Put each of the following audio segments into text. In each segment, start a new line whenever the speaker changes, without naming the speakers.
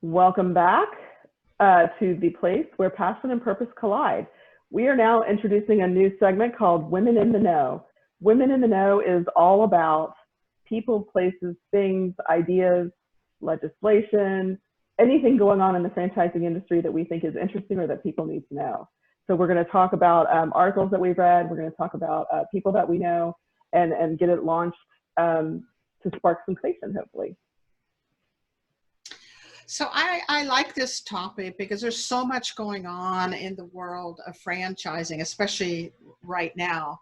Welcome back to the place where passion and purpose collide. We are now introducing a new segment called Women in the Know. Women in the Know is all about people, places, things, ideas, legislation, anything going on in the franchising industry that we think is interesting or that people need to know. So we're going to talk about articles that we've read. We're going to talk about people that we know and get it launched to spark sensation, hopefully.
So I like this topic because there's so much going on in the world of franchising, especially right now.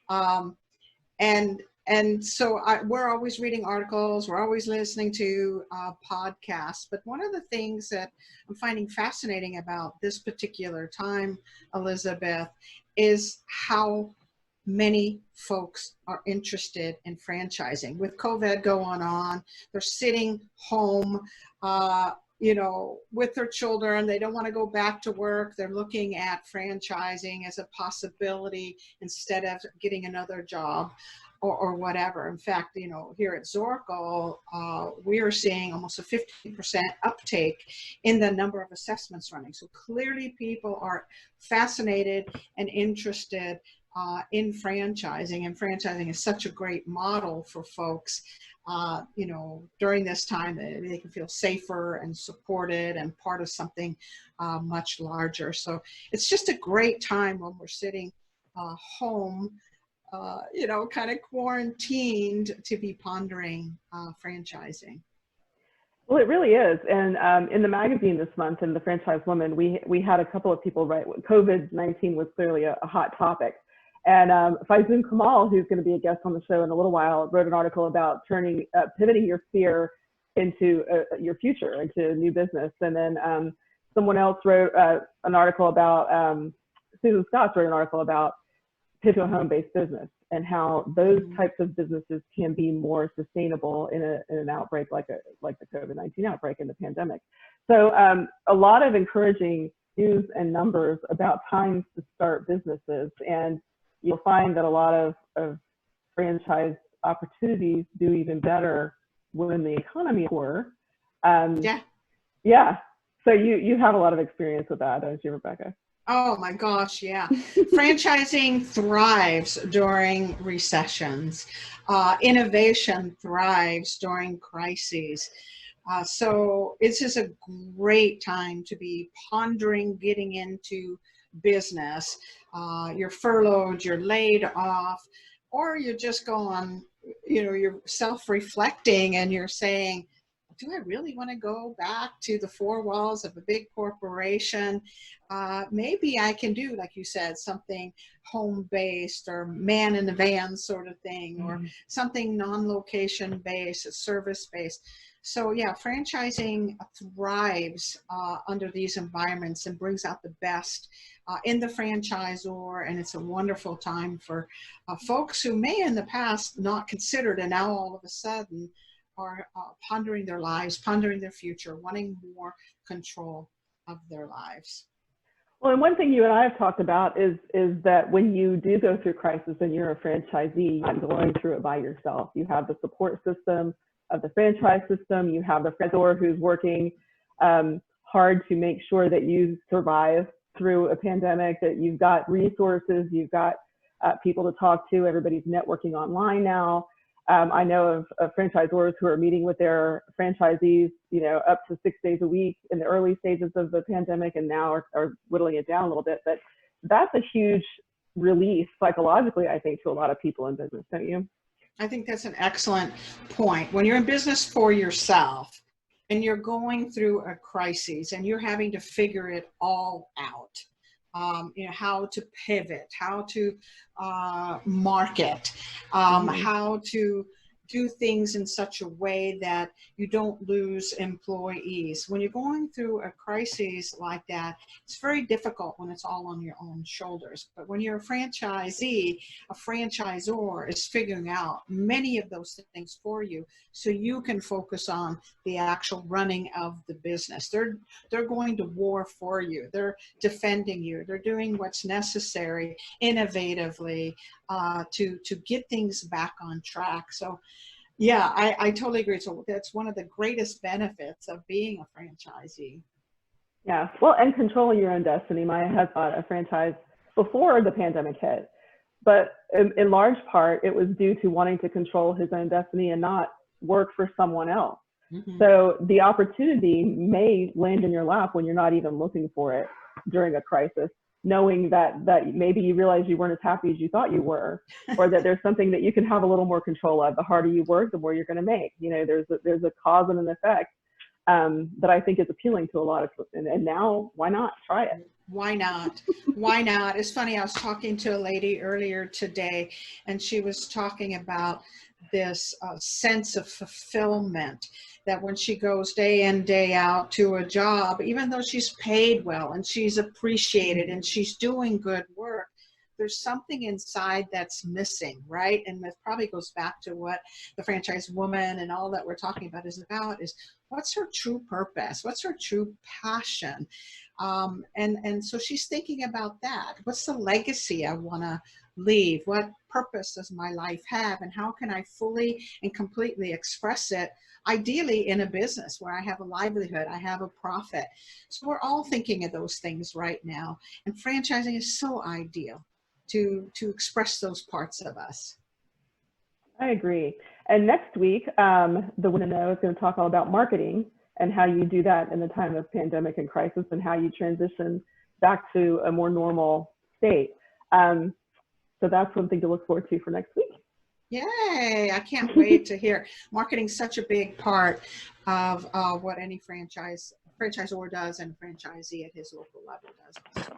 So we're always reading articles, we're always listening to podcasts. But one of the things that I'm finding fascinating about this particular time, Elizabeth, is how many folks are interested in franchising. With COVID going on, they're sitting home, with their children. They don't want to go back to work. They're looking at franchising as a possibility instead of getting another job or whatever. In fact, here at Zorkel, we are seeing almost a 50% uptake in the number of assessments running. So clearly people are fascinated and interested in franchising, and franchising is such a great model for folks, during this time that they can feel safer and supported and part of something much larger. So it's just a great time when we're sitting home, kind of quarantined, to be pondering franchising.
Well, it really is. And in the magazine this month, in the Franchise Woman, we had a couple of people write. COVID-19 was clearly a hot topic. And Faizun Kamal, who's going to be a guest on the show in a little while, wrote an article about pivoting your fear into your future, into a new business. And then someone else wrote an article about, Susan Scott wrote an article about pivot to a home-based business and how those types of businesses can be more sustainable in an outbreak like the COVID-19 outbreak in the pandemic. So a lot of encouraging news and numbers about times to start businesses. And you'll find that a lot of franchise opportunities do even better when the economy is poor. Yeah. So you have a lot of experience with that, don't you, Rebecca?
Oh my gosh, yeah. Franchising thrives during recessions. Innovation thrives during crises. So it's just a great time to be pondering getting into business. You're furloughed, you're laid off, or you're just going, you're self-reflecting and you're saying, do I really want to go back to the four walls of a big corporation? Maybe I can do, like you said, something home-based or man in the van sort of thing, or something non-location based, service-based. So yeah, franchising thrives under these environments and brings out the best in the franchisor, and it's a wonderful time for folks who may in the past not considered, and now all of a sudden are pondering their lives, pondering their future, wanting more control of their lives.
Well, and one thing you and I have talked about is that when you do go through crisis and you're a franchisee, you're not going through it by yourself. You have the support system of the franchise system. You have the franchisor who's working hard to make sure that you survive through a pandemic, that you've got resources, you've got people to talk to. Everybody's networking online now. I know of franchisors who are meeting with their franchisees, up to 6 days a week in the early stages of the pandemic, and now are whittling it down a little bit. But that's a huge relief psychologically, I think, to a lot of people in business, don't you?
I think that's an excellent point. When you're in business for yourself and you're going through a crisis and you're having to figure it all out, how to pivot, how to market, how to do things in such a way that you don't lose employees. When you're going through a crisis like that, it's very difficult when it's all on your own shoulders. But when you're a franchisee, a franchisor is figuring out many of those things for you so you can focus on the actual running of the business. They're going to war for you. They're defending you. They're doing what's necessary innovatively to get things back on track. So Yeah, I totally agree. So that's one of the greatest benefits of being a franchisee.
Yeah, well, and controlling your own destiny. Maya has bought a franchise before the pandemic hit, but in large part, it was due to wanting to control his own destiny and not work for someone else.
Hmm.
So the opportunity may land in your lap when you're not even looking for it during a crisis, knowing that maybe you realize you weren't as happy as you thought you were, or that there's something that you can have a little more control of. The harder you work, the more you're going to make. You know, there's a cause and an effect that I think is appealing to a lot of people. And now, why not try it?
Why not? Why not? It's funny, I was talking to a lady earlier today, and she was talking about this sense of fulfillment, that when she goes day in, day out to a job, even though she's paid well and she's appreciated and she's doing good work, there's something inside that's missing, right? And that probably goes back to what the franchise woman and all that we're talking about is about, is what's her true purpose? What's her true passion? And so she's thinking about that. What's the legacy I want to leave? What purpose does my life have? And how can I fully and completely express it? Ideally in a business where I have a livelihood, I have a profit. So we're all thinking of those things right now. And franchising is so ideal to express those parts of us.
I agree. And next week, the Win and Know is going to talk all about marketing and how you do that in the time of pandemic and crisis, and how you transition back to a more normal state. So that's something to look forward to for next week.
Yay! I can't wait to hear. Marketing's such a big part of what any franchisor does and franchisee at his local level does. So.